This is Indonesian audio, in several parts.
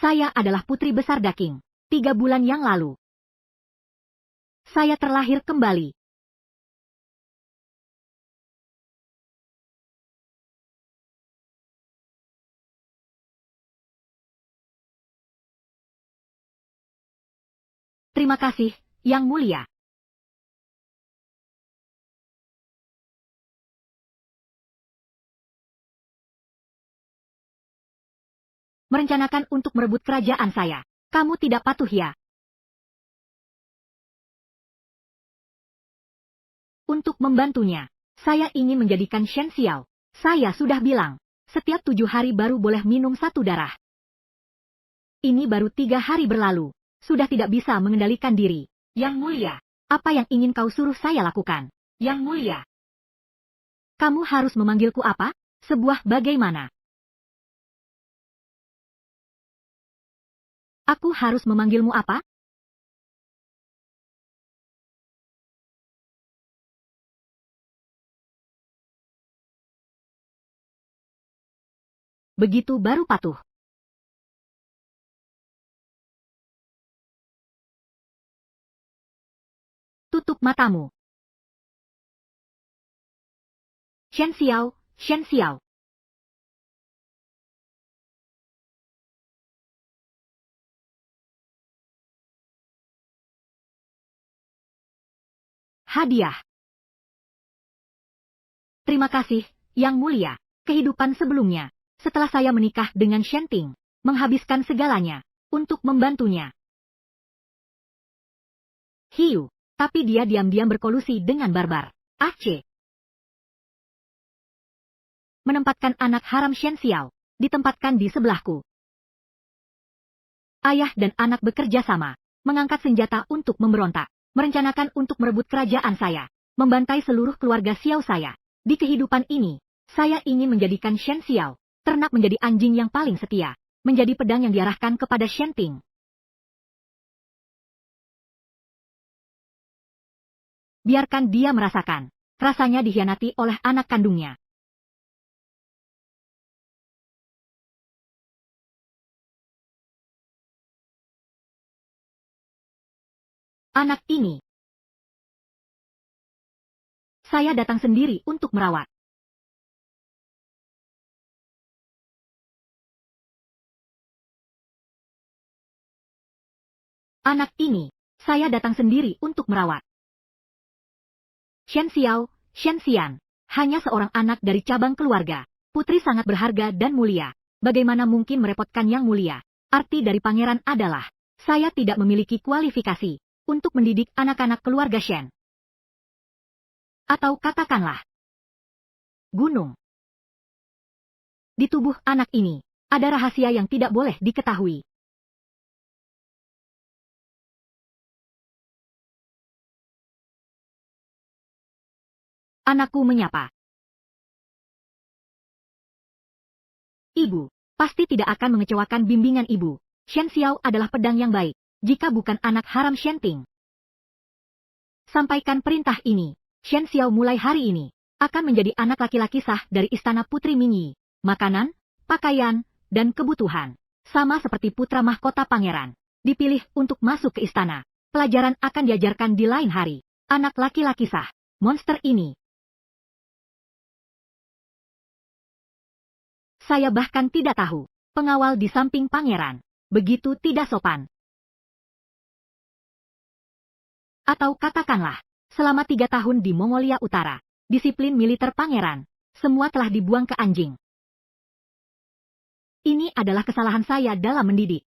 Saya adalah putri besar Daking. 3 bulan yang lalu. Saya terlahir kembali. Terima kasih, Yang Mulia. Merencanakan untuk merebut kerajaan saya. Kamu tidak patuh ya? Untuk membantunya, saya ingin menjadikan Shen Xiao. Saya sudah bilang, setiap 7 hari baru boleh minum 1 darah. Ini baru 3 hari berlalu, sudah tidak bisa mengendalikan diri. Yang Mulia, apa yang ingin kau suruh saya lakukan? Yang Mulia, kamu harus memanggilku apa? Sebuah bagaimana? Aku harus memanggilmu apa? Begitu baru patuh. Tutup matamu. Shen Xiao, Shen Xiao. Hadiah. Terima kasih, Yang Mulia. Kehidupan sebelumnya, setelah saya menikah dengan Shen Ting, menghabiskan segalanya untuk membantunya. Hiu, tapi dia diam-diam berkolusi dengan barbar. Aceh. Menempatkan anak haram Shen Xiao, ditempatkan di sebelahku. Ayah dan anak bekerja sama, mengangkat senjata untuk memberontak, merencanakan untuk merebut kerajaan saya, membantai seluruh keluarga Xiao saya. Di kehidupan ini, saya ingin menjadikan Shen Xiao, ternak menjadi anjing yang paling setia, menjadi pedang yang diarahkan kepada Shen Ting. Biarkan dia merasakan, rasanya dikhianati oleh anak kandungnya. Anak ini. Saya datang sendiri untuk merawat. Anak ini. Saya datang sendiri untuk merawat. Shen Xiao, Shen Xian. Hanya seorang anak dari cabang keluarga. Putri sangat berharga dan mulia. Bagaimana mungkin merepotkan Yang Mulia? Arti dari pangeran adalah, saya tidak memiliki kualifikasi untuk mendidik anak-anak keluarga Shen. Atau katakanlah, gunung. Di tubuh anak ini, ada rahasia yang tidak boleh diketahui. Anakku menyapa. Ibu, pasti tidak akan mengecewakan bimbingan ibu. Shen Xiao adalah pedang yang baik, jika bukan anak haram Shen Ting. Sampaikan perintah ini. Shen Xiao mulai hari ini, akan menjadi anak laki-laki sah dari istana Putri Mingyi. Makanan, pakaian, dan kebutuhan. Sama seperti putra mahkota pangeran. Dipilih untuk masuk ke istana. Pelajaran akan diajarkan di lain hari. Anak laki-laki sah. Monster ini. Saya bahkan tidak tahu. Pengawal di samping pangeran. Begitu tidak sopan. Atau katakanlah, selama 3 tahun di Mongolia Utara, disiplin militer pangeran, semua telah dibuang ke anjing. Ini adalah kesalahan saya dalam mendidik.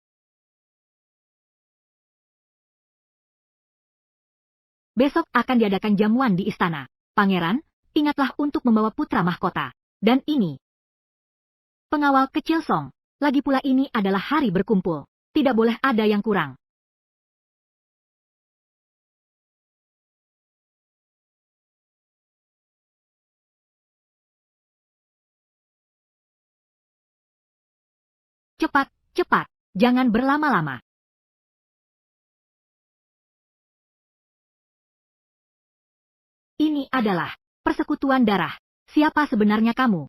Besok akan diadakan jamuan di istana. Pangeran, ingatlah untuk membawa putra mahkota. Dan ini. Pengawal kecil Song. Lagi pula ini adalah hari berkumpul. Tidak boleh ada yang kurang. Cepat, cepat. Jangan berlama-lama. Ini adalah persekutuan darah. Siapa sebenarnya kamu?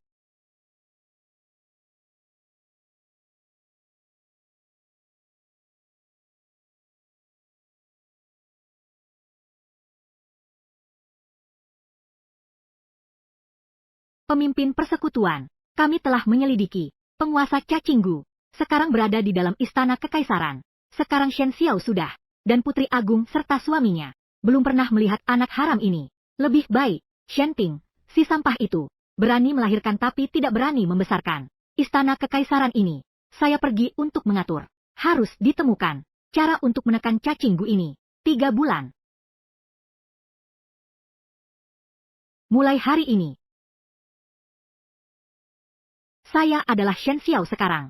Pemimpin persekutuan, kami telah menyelidiki. Penguasa Cacinggu sekarang berada di dalam istana kekaisaran. Sekarang Shen Xiao sudah, dan Putri Agung serta suaminya, belum pernah melihat anak haram ini. Lebih baik, Shen Ting, si sampah itu, berani melahirkan tapi tidak berani membesarkan. Istana kekaisaran ini, saya pergi untuk mengatur. Harus ditemukan cara untuk menekan Cacinggu ini. 3 bulan. Mulai hari ini, saya adalah Shen Xiao sekarang.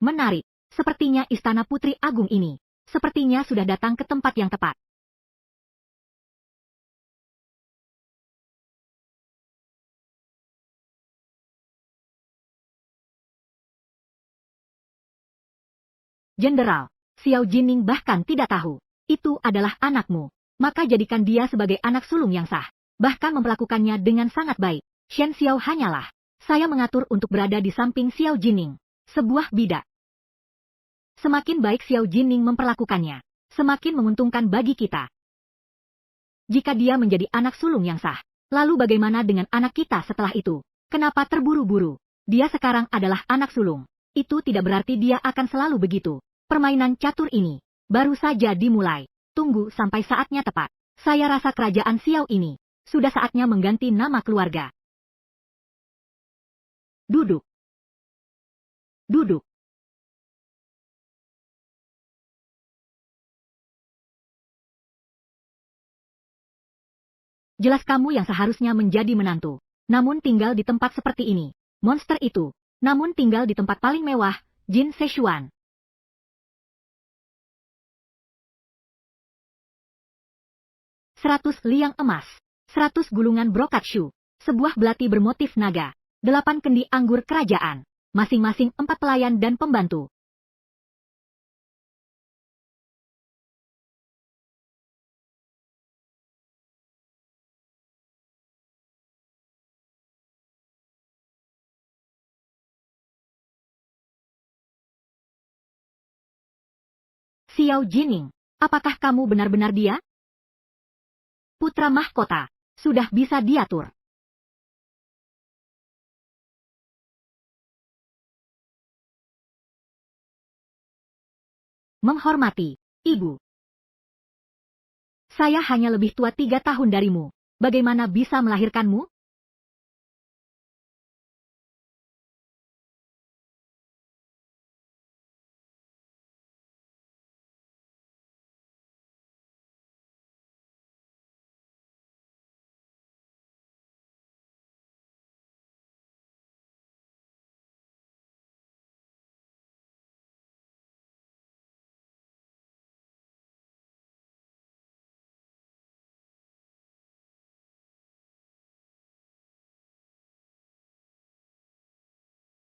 Menarik, sepertinya istana Putri Agung ini, sepertinya sudah datang ke tempat yang tepat. Jenderal, Xiao Jining bahkan tidak tahu, itu adalah anakmu. Maka jadikan dia sebagai anak sulung yang sah. Bahkan memperlakukannya dengan sangat baik. Shen Xiao hanyalah, saya mengatur untuk berada di samping Xiao Jining. Sebuah bidak. Semakin baik Xiao Jining memperlakukannya, semakin menguntungkan bagi kita. Jika dia menjadi anak sulung yang sah, lalu bagaimana dengan anak kita setelah itu? Kenapa terburu-buru? Dia sekarang adalah anak sulung. Itu tidak berarti dia akan selalu begitu. Permainan catur ini baru saja dimulai. Tunggu sampai saatnya tepat. Saya rasa kerajaan Xiao ini sudah saatnya mengganti nama keluarga. Duduk. Duduk. Jelas kamu yang seharusnya menjadi menantu. Namun tinggal di tempat seperti ini. Monster itu. Namun tinggal di tempat paling mewah, Jin Szechuan. 100 liang emas, 100 gulungan brokat shu, sebuah belati bermotif naga, 8 kendi anggur kerajaan, masing-masing 4 pelayan dan pembantu. Xiao Jining, apakah kamu benar-benar dia? Putra mahkota, sudah bisa diatur. Menghormati, Ibu. Saya hanya lebih tua 3 tahun darimu. Bagaimana bisa melahirkanmu?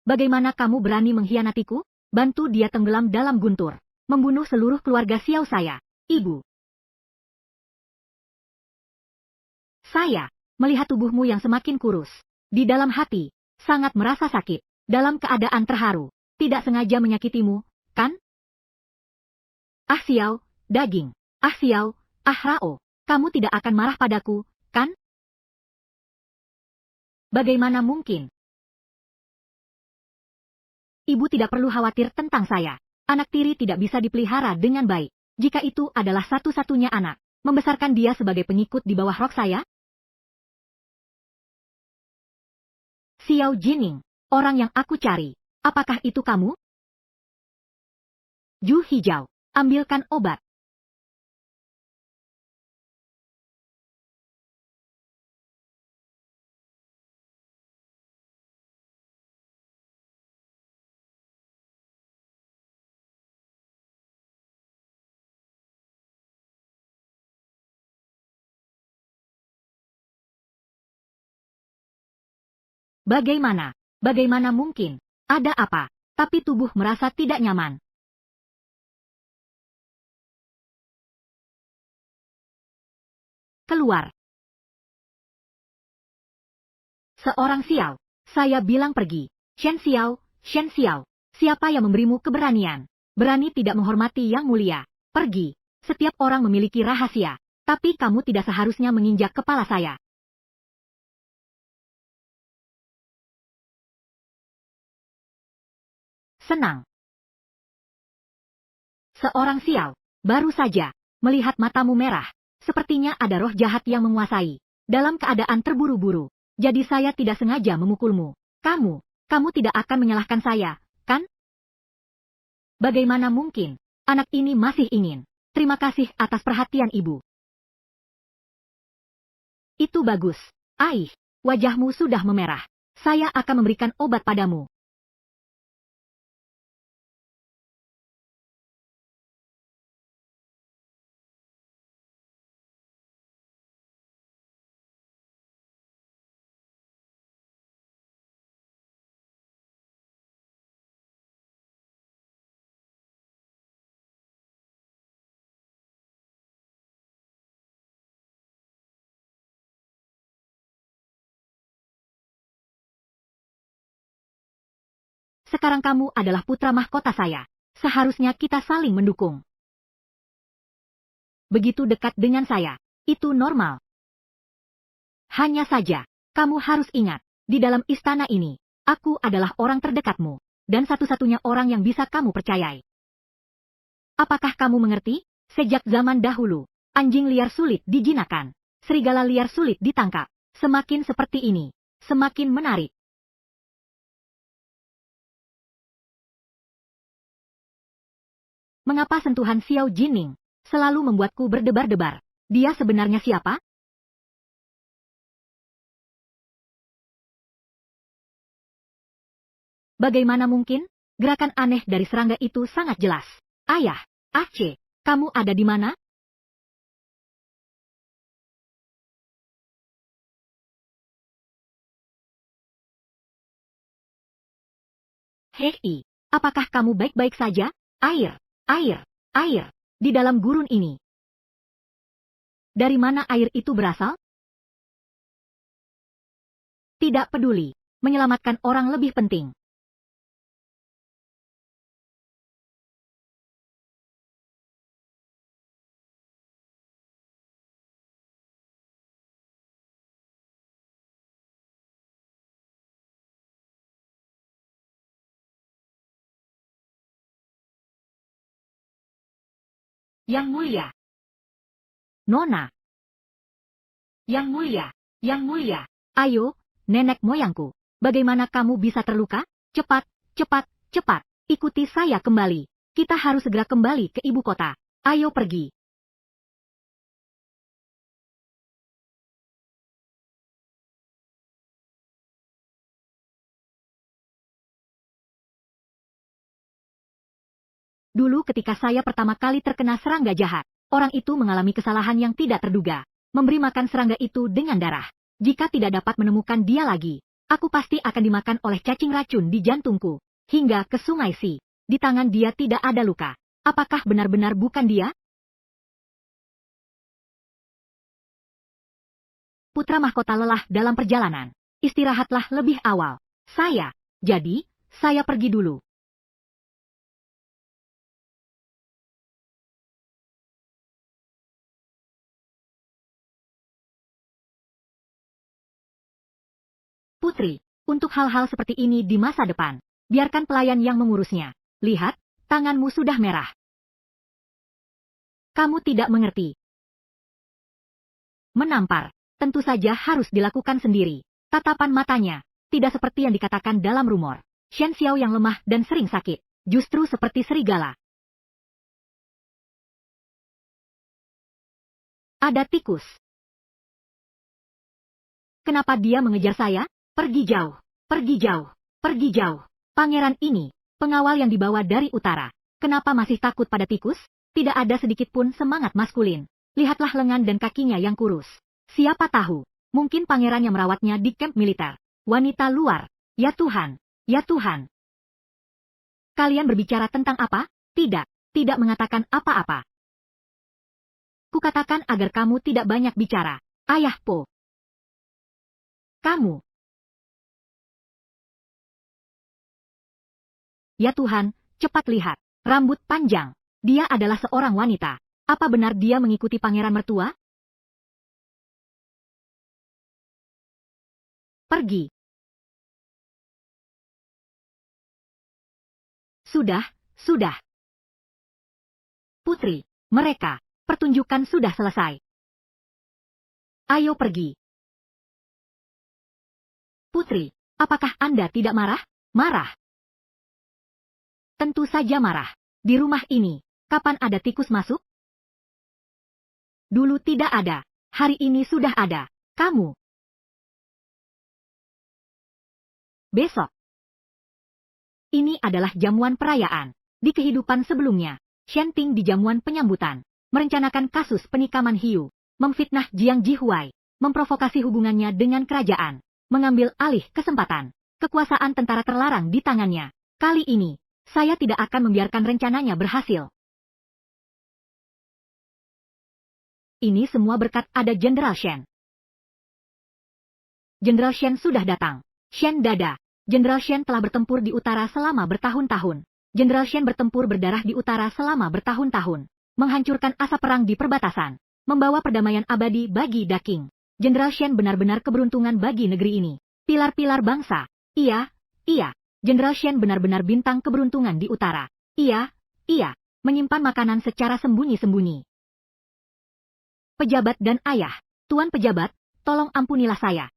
Bagaimana kamu berani mengkhianatiku? Bantu dia tenggelam dalam guntur. Membunuh seluruh keluarga Xiao saya. Ibu. Saya melihat tubuhmu yang semakin kurus. Di dalam hati, sangat merasa sakit. Dalam keadaan terharu. Tidak sengaja menyakitimu, kan? Ah Xiao, daging. Ah Xiao, ah Rao. Kamu tidak akan marah padaku, kan? Bagaimana mungkin? Ibu tidak perlu khawatir tentang saya. Anak tiri tidak bisa dipelihara dengan baik. Jika itu adalah satu-satunya anak, membesarkan dia sebagai pengikut di bawah rok saya? Xiao Jining, orang yang aku cari. Apakah itu kamu? Ju Hijau, ambilkan obat. Bagaimana? Bagaimana mungkin? Ada apa? Tapi tubuh merasa tidak nyaman. Keluar. Seorang Xiao. Saya bilang pergi. Shen Xiao, Shen Xiao. Siapa yang memberimu keberanian? Berani tidak menghormati yang mulia. Pergi. Setiap orang memiliki rahasia. Tapi kamu tidak seharusnya menginjak kepala saya. Senang. Seorang sial, baru saja, melihat matamu merah. Sepertinya ada roh jahat yang menguasai. Dalam keadaan terburu-buru. Jadi saya tidak sengaja memukulmu. Kamu tidak akan menyalahkan saya, kan? Bagaimana mungkin? Anak ini masih ingin. Terima kasih atas perhatian ibu. Itu bagus. Aih, wajahmu sudah memerah. Saya akan memberikan obat padamu. Sekarang kamu adalah putra mahkota saya. Seharusnya kita saling mendukung. Begitu dekat dengan saya. Itu normal. Hanya saja, kamu harus ingat, di dalam istana ini, aku adalah orang terdekatmu, dan satu-satunya orang yang bisa kamu percayai. Apakah kamu mengerti? Sejak zaman dahulu, anjing liar sulit dijinakan, serigala liar sulit ditangkap. Semakin seperti ini, semakin menarik. Mengapa sentuhan Xiao Jining selalu membuatku berdebar-debar? Dia sebenarnya siapa? Bagaimana mungkin? Gerakan aneh dari serangga itu sangat jelas. Ayah, Aceh, kamu ada di mana? Hei, apakah kamu baik-baik saja? Air, air, air, di dalam gurun ini. Dari mana air itu berasal? Tidak peduli, menyelamatkan orang lebih penting. Yang mulia. Nona. Yang mulia, yang mulia. Ayo, nenek moyangku. Bagaimana kamu bisa terluka? Cepat, cepat, cepat. Ikuti saya kembali. Kita harus segera kembali ke ibu kota. Ayo pergi. Dulu ketika saya pertama kali terkena serangga jahat, orang itu mengalami kesalahan yang tidak terduga. Memberi makan serangga itu dengan darah. Jika tidak dapat menemukan dia lagi, aku pasti akan dimakan oleh cacing racun di jantungku. Hingga ke sungai Si. Di tangan dia tidak ada luka. Apakah benar-benar bukan dia? Putra mahkota lelah dalam perjalanan. Istirahatlah lebih awal. Saya pergi dulu. Putri, untuk hal-hal seperti ini di masa depan, biarkan pelayan yang mengurusnya. Lihat, tanganmu sudah merah. Kamu tidak mengerti. Menampar, tentu saja harus dilakukan sendiri. Tatapan matanya, tidak seperti yang dikatakan dalam rumor. Shen Xiao yang lemah dan sering sakit, justru seperti serigala. Ada tikus. Kenapa dia mengejar saya? Pergi jauh, pergi jauh, pergi jauh. Pangeran ini, pengawal yang dibawa dari utara. Kenapa masih takut pada tikus? Tidak ada sedikit pun semangat maskulin. Lihatlah lengan dan kakinya yang kurus. Siapa tahu, mungkin pangeran yang merawatnya di kamp militer. Wanita luar. Ya Tuhan, ya Tuhan. Kalian berbicara tentang apa? Tidak mengatakan apa-apa. Kukatakan agar kamu tidak banyak bicara. Ayah Po. Kamu. Ya Tuhan, cepat lihat. Rambut panjang. Dia adalah seorang wanita. Apa benar dia mengikuti pangeran mertua? pergi. Sudah, sudah. Putri, mereka, pertunjukan sudah selesai. Ayo pergi. Putri, apakah Anda tidak marah? Marah. Tentu saja marah. Di rumah ini, kapan ada tikus masuk? Dulu tidak ada. Hari ini sudah ada. Kamu. Besok. Ini adalah jamuan perayaan. Di kehidupan sebelumnya, Shenting di jamuan penyambutan, merencanakan kasus penikaman hiu, memfitnah Jiang Jihuai, memprovokasi hubungannya dengan kerajaan, mengambil alih kesempatan, kekuasaan tentara terlarang di tangannya. Kali ini, saya tidak akan membiarkan rencananya berhasil. Ini semua berkat ada Jenderal Shen. Jenderal Shen sudah datang. Shen dada. Jenderal Shen telah bertempur di utara selama bertahun-tahun. Jenderal Shen bertempur berdarah di utara selama bertahun-tahun. Menghancurkan asap perang di perbatasan. Membawa perdamaian abadi bagi Daking. Jenderal Shen benar-benar keberuntungan bagi negeri ini. Pilar-pilar bangsa. Iya. Jenderal Shen benar-benar bintang keberuntungan di utara. Iya. Menyimpan makanan secara sembunyi-sembunyi. Pejabat dan ayah. Tuan pejabat, tolong ampunilah saya.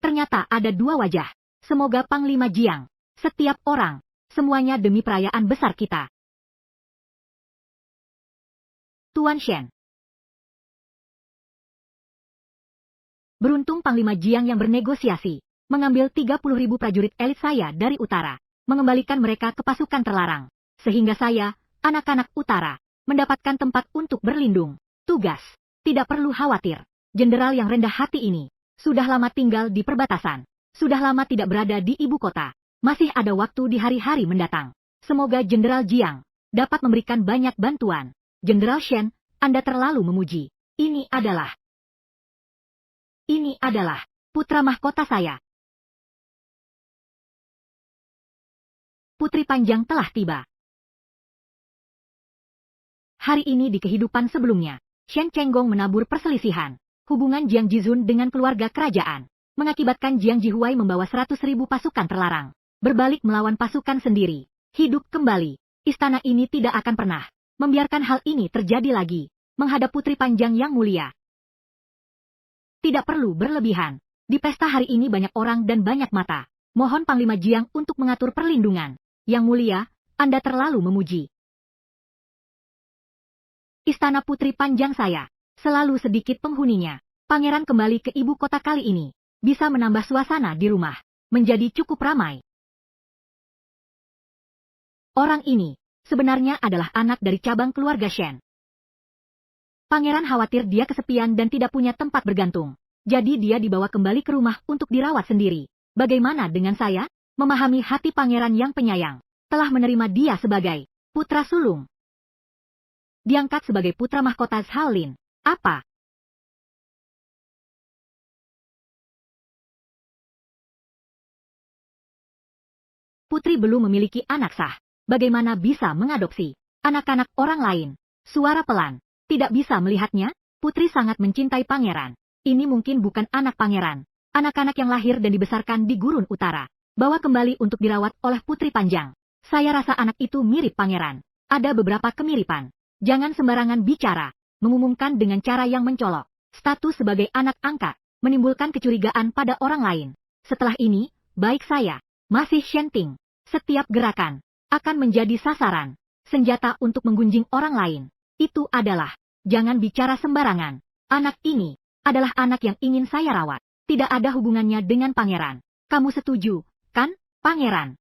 Ternyata ada dua wajah. Semoga Panglima Jiang, setiap orang, semuanya demi perayaan besar kita. Tuan Shen. Beruntung Panglima Jiang yang bernegosiasi, mengambil 30.000 prajurit elit saya dari utara, mengembalikan mereka ke pasukan terlarang, sehingga saya, anak-anak utara, mendapatkan tempat untuk berlindung. Tugas, tidak perlu khawatir. Jenderal yang rendah hati ini, sudah lama tinggal di perbatasan, sudah lama tidak berada di ibu kota, masih ada waktu di hari-hari mendatang. Semoga Jenderal Jiang dapat memberikan banyak bantuan. Jenderal Shen, Anda terlalu memuji. Ini adalah putra mahkota saya. Putri Panjang telah tiba. Hari ini di kehidupan sebelumnya, Shen Chenggong menabur perselisihan. Hubungan Jiang Jizun dengan keluarga kerajaan, mengakibatkan Jiang Jihuai membawa 100.000 pasukan terlarang, berbalik melawan pasukan sendiri, hidup kembali. Istana ini tidak akan pernah membiarkan hal ini terjadi lagi, menghadap Putri Panjang yang mulia. Tidak perlu berlebihan, di pesta hari ini banyak orang dan banyak mata, mohon Panglima Jiang untuk mengatur perlindungan. Yang mulia, Anda terlalu memuji. Istana Putri Panjang saya, selalu sedikit penghuninya. Pangeran kembali ke ibu kota kali ini, bisa menambah suasana di rumah, menjadi cukup ramai. Orang ini, sebenarnya adalah anak dari cabang keluarga Shen. Pangeran khawatir dia kesepian dan tidak punya tempat bergantung. Jadi dia dibawa kembali ke rumah untuk dirawat sendiri. Bagaimana dengan saya? Memahami hati pangeran yang penyayang, telah menerima dia sebagai putra sulung. Diangkat sebagai putra mahkota Zhaolin. Apa? Putri belum memiliki anak sah. Bagaimana bisa mengadopsi anak-anak orang lain? Suara pelan. Tidak bisa melihatnya? Putri sangat mencintai pangeran. Ini mungkin bukan anak pangeran. Anak-anak yang lahir dan dibesarkan di gurun utara. Bawa kembali untuk dirawat oleh Putri Panjang. Saya rasa anak itu mirip pangeran. Ada beberapa kemiripan. Jangan sembarangan bicara. Mengumumkan dengan cara yang mencolok. Status sebagai anak angkat, menimbulkan kecurigaan pada orang lain. Setelah ini, baik saya, masih Shenting. Setiap gerakan akan menjadi sasaran. Senjata untuk menggunjing orang lain. Itu adalah, jangan bicara sembarangan. Anak ini adalah anak yang ingin saya rawat. Tidak ada hubungannya dengan pangeran. Kamu setuju, kan, pangeran?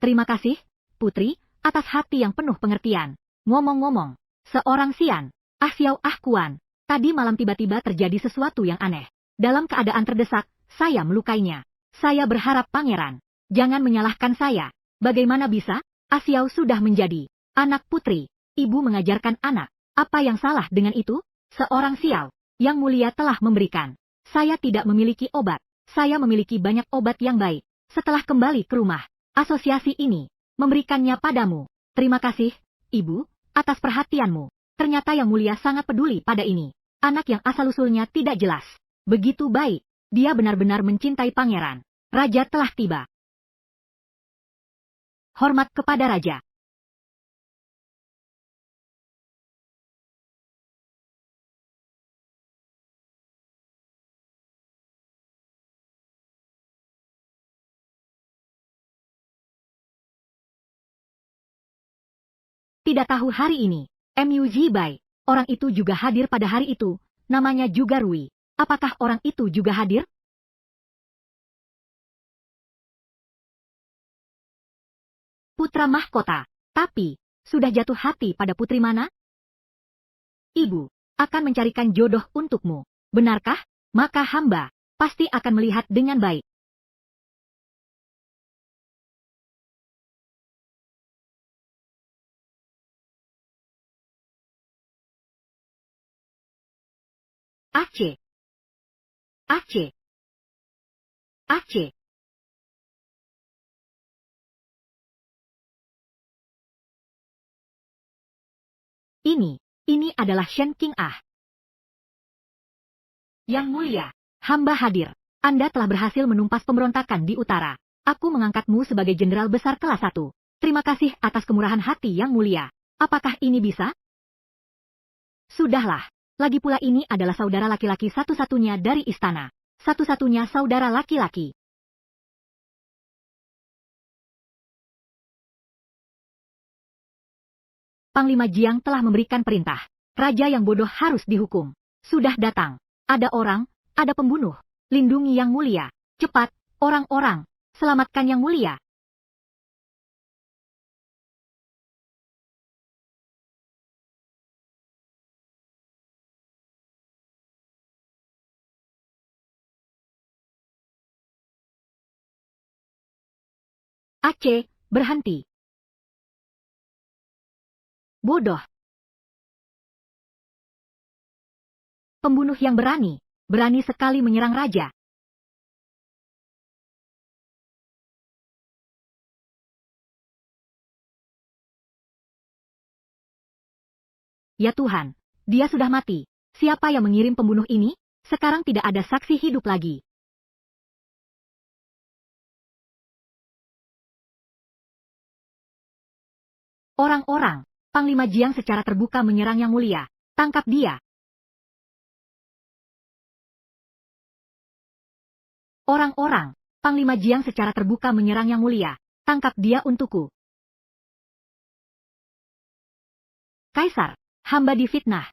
Terima kasih, Putri, atas hati yang penuh pengertian. Ngomong-ngomong, seorang Xian, Ah Xiao Ah Kuan, tadi malam tiba-tiba terjadi sesuatu yang aneh. Dalam keadaan terdesak, saya melukainya. Saya berharap pangeran, jangan menyalahkan saya. Bagaimana bisa? Ah Xiao sudah menjadi anak putri. Ibu mengajarkan anak. Apa yang salah dengan itu? Seorang Xiao, yang mulia telah memberikan. Saya tidak memiliki obat. Saya memiliki banyak obat yang baik. Setelah kembali ke rumah, asosiasi ini memberikannya padamu. Terima kasih, Ibu. atas perhatianmu. Ternyata Yang Mulia sangat peduli pada ini. Anak yang asal-usulnya tidak jelas. Begitu baik. Dia benar-benar mencintai pangeran. Raja telah tiba. Hormat kepada Raja. Tidak tahu hari ini, Mug Bai, orang itu juga hadir pada hari itu, namanya juga Rui. Apakah orang itu juga hadir? Putra mahkota, tapi, sudah jatuh hati pada putri mana? Ibu, akan mencarikan jodoh untukmu. Benarkah? Maka hamba, pasti akan melihat dengan baik. Aceh. Aceh. Aceh. Ini adalah Shen King Ah. Yang Mulia, hamba hadir. Anda telah berhasil menumpas pemberontakan di utara. Aku mengangkatmu sebagai jenderal besar kelas 1. Terima kasih atas kemurahan hati Yang Mulia. Apakah ini bisa? Sudahlah. Lagi pula ini adalah saudara laki-laki satu-satunya dari istana. Satu-satunya saudara laki-laki. Panglima Jiang telah memberikan perintah. Raja yang bodoh harus dihukum. Sudah datang. Ada orang, ada pembunuh. Lindungi Yang Mulia. Cepat, orang-orang. Selamatkan Yang Mulia. Aceh, berhenti. Bodoh. Pembunuh yang berani. Berani sekali menyerang raja. Ya Tuhan, dia sudah mati. Siapa yang mengirim pembunuh ini? Sekarang tidak ada saksi hidup lagi. Orang-orang, Panglima Jiang secara terbuka menyerang Yang Mulia. Tangkap dia. Orang-orang, Panglima Jiang secara terbuka menyerang Yang Mulia. Tangkap dia untukku. Kaisar, hamba difitnah.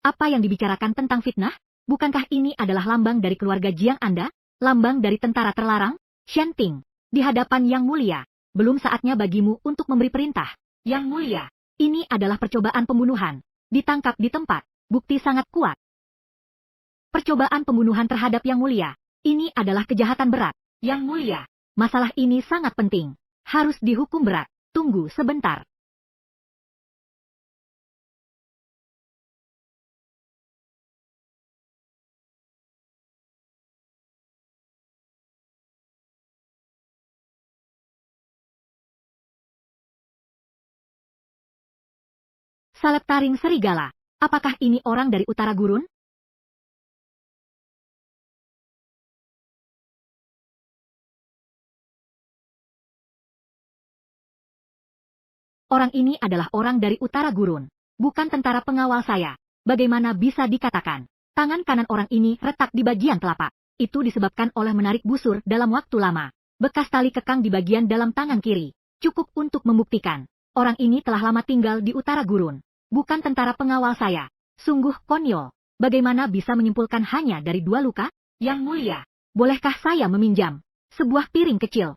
Apa yang dibicarakan tentang fitnah? Bukankah ini adalah lambang dari keluarga Jiang Anda? Lambang dari tentara terlarang? Shen Ting, di hadapan Yang Mulia. Belum saatnya bagimu untuk memberi perintah. Yang Mulia, ini adalah percobaan pembunuhan. Ditangkap di tempat. Bukti sangat kuat. Percobaan pembunuhan terhadap Yang Mulia. Ini adalah kejahatan berat. Yang Mulia, masalah ini sangat penting. Harus dihukum berat. Tunggu sebentar. Salep taring serigala. Apakah ini orang dari utara gurun? Orang ini adalah orang dari utara gurun. Bukan tentara pengawal saya. Bagaimana bisa dikatakan? Tangan kanan orang ini retak di bagian telapak. Itu disebabkan oleh menarik busur dalam waktu lama. Bekas tali kekang di bagian dalam tangan kiri. Cukup untuk membuktikan. Orang ini telah lama tinggal di utara gurun. Bukan tentara pengawal saya. Sungguh konyol. Bagaimana bisa menyimpulkan hanya dari 2 luka? Yang Mulia, bolehkah saya meminjam sebuah piring kecil?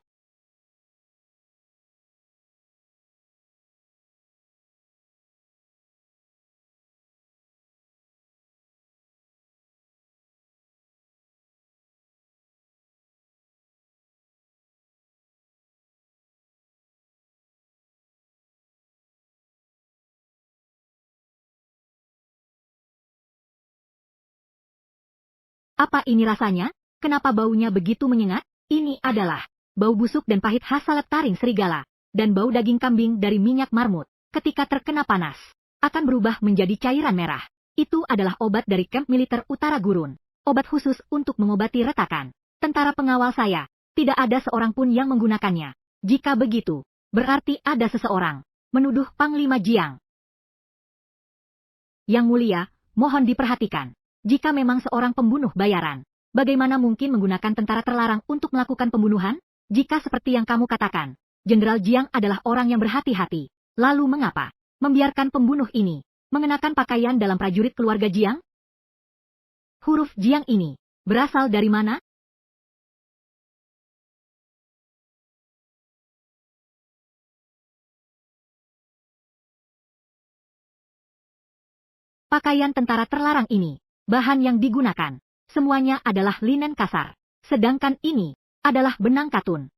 Apa ini rasanya? Kenapa baunya begitu menyengat? Ini adalah bau busuk dan pahit khas salep taring serigala. dan bau daging kambing dari minyak marmut, ketika terkena panas, akan berubah menjadi cairan merah. Itu adalah obat dari kamp militer Utara Gurun. Obat khusus untuk mengobati retakan. Tentara pengawal saya, tidak ada seorang pun yang menggunakannya. Jika begitu, berarti ada seseorang menuduh Panglima Jiang. Yang mulia, mohon diperhatikan. Jika memang seorang pembunuh bayaran, bagaimana mungkin menggunakan tentara terlarang untuk melakukan pembunuhan? Jika seperti yang kamu katakan, Jenderal Jiang adalah orang yang berhati-hati. Lalu mengapa membiarkan pembunuh ini mengenakan pakaian dalam prajurit keluarga Jiang? Huruf Jiang ini berasal dari mana? Pakaian tentara terlarang ini, bahan yang digunakan, semuanya adalah linen kasar. Sedangkan ini adalah benang katun.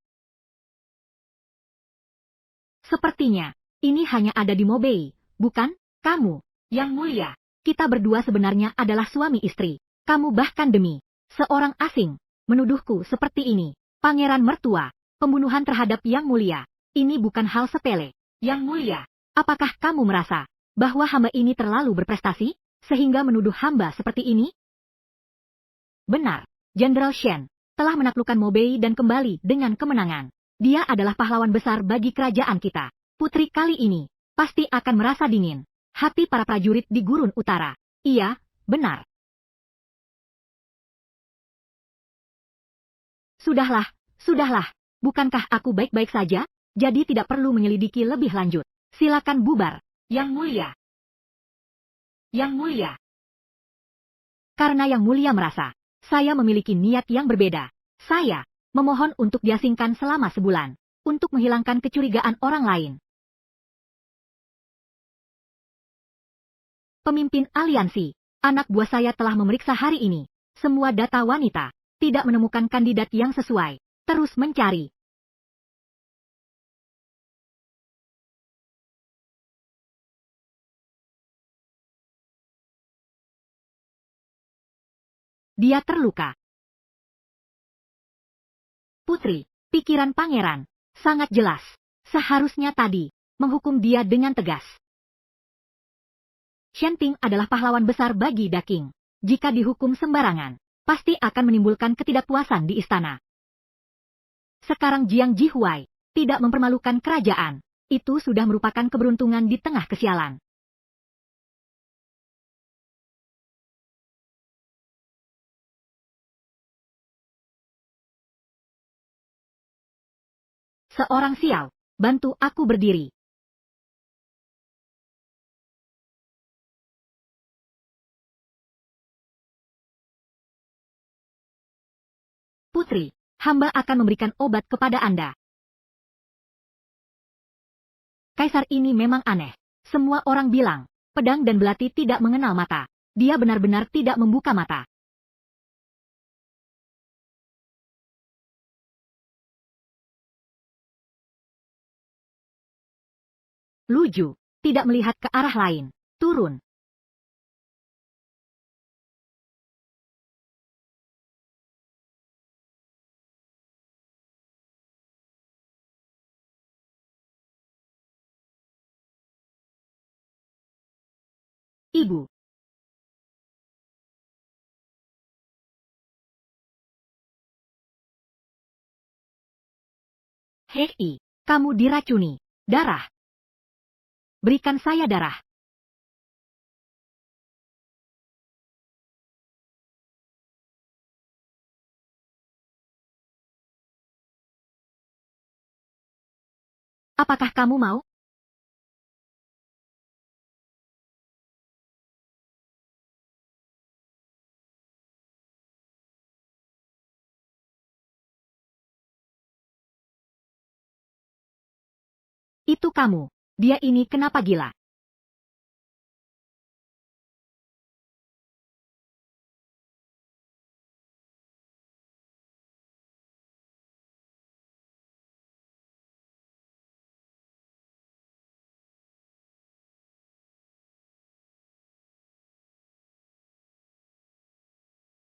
Sepertinya, ini hanya ada di Mobei, bukan? Kamu, Yang Mulia, kita berdua sebenarnya adalah suami istri. Kamu bahkan demi seorang asing menuduhku seperti ini. Pangeran mertua, pembunuhan terhadap Yang Mulia, ini bukan hal sepele. Yang Mulia, apakah kamu merasa bahwa hamba ini terlalu berprestasi, sehingga menuduh hamba seperti ini? Benar, Jenderal Shen telah menaklukkan Mobei dan kembali dengan kemenangan. Dia adalah pahlawan besar bagi kerajaan kita. Putri kali ini pasti akan merasa dingin hati para prajurit di Gurun Utara. Iya, benar. Sudahlah, sudahlah. Bukankah aku baik-baik saja? Jadi tidak perlu menyelidiki lebih lanjut. Silakan bubar. Yang Mulia. Yang Mulia. Karena Yang Mulia merasa saya memiliki niat yang berbeda. Saya memohon untuk diasingkan selama sebulan, untuk menghilangkan kecurigaan orang lain. Pemimpin aliansi, anak buah saya telah memeriksa hari ini. Semua data wanita, tidak menemukan kandidat yang sesuai. Terus mencari. Dia terluka. Putri, pikiran pangeran, sangat jelas. Seharusnya tadi, menghukum dia dengan tegas. Shenting adalah pahlawan besar bagi Daking. Jika dihukum sembarangan, pasti akan menimbulkan ketidakpuasan di istana. Sekarang Jiang Jihuai tidak mempermalukan kerajaan. Itu sudah merupakan keberuntungan di tengah kesialan. Seorang sial, bantu aku berdiri. Putri, hamba akan memberikan obat kepada Anda. Kaisar ini memang aneh. Semua orang bilang, pedang dan belati tidak mengenal mata. Dia benar-benar tidak membuka mata. Luju, tidak melihat ke arah lain. Turun. Ibu. Hei, kamu diracuni. Darah. Berikan saya darah. Apakah kamu mau? Itu kamu. Dia ini kenapa gila?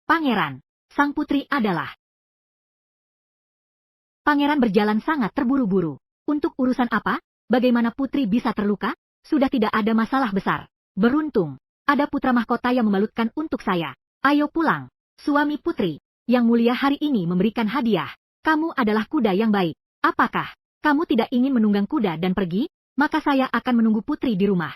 Pangeran, sang putri adalah. Pangeran berjalan sangat terburu-buru. Untuk urusan apa? Bagaimana putri bisa terluka? Sudah tidak ada masalah besar. Beruntung, ada putra mahkota yang membalutkan untuk saya. Ayo pulang. Suami putri, yang mulia hari ini memberikan hadiah. Kamu adalah kuda yang baik. Apakah kamu tidak ingin menunggang kuda dan pergi? Maka saya akan menunggu putri di rumah.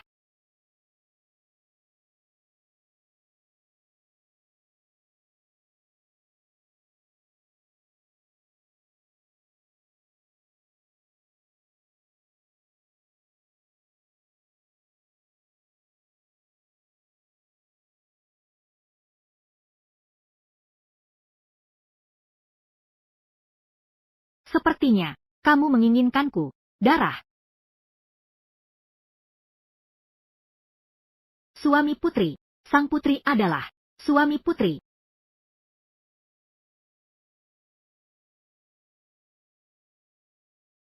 Sepertinya, kamu menginginkanku. Darah. Suami putri. Sang putri adalah suami putri.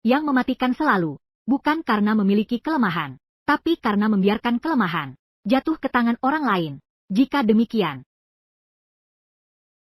Yang mematikan selalu, bukan karena memiliki kelemahan, tapi karena membiarkan kelemahan jatuh ke tangan orang lain. Jika demikian,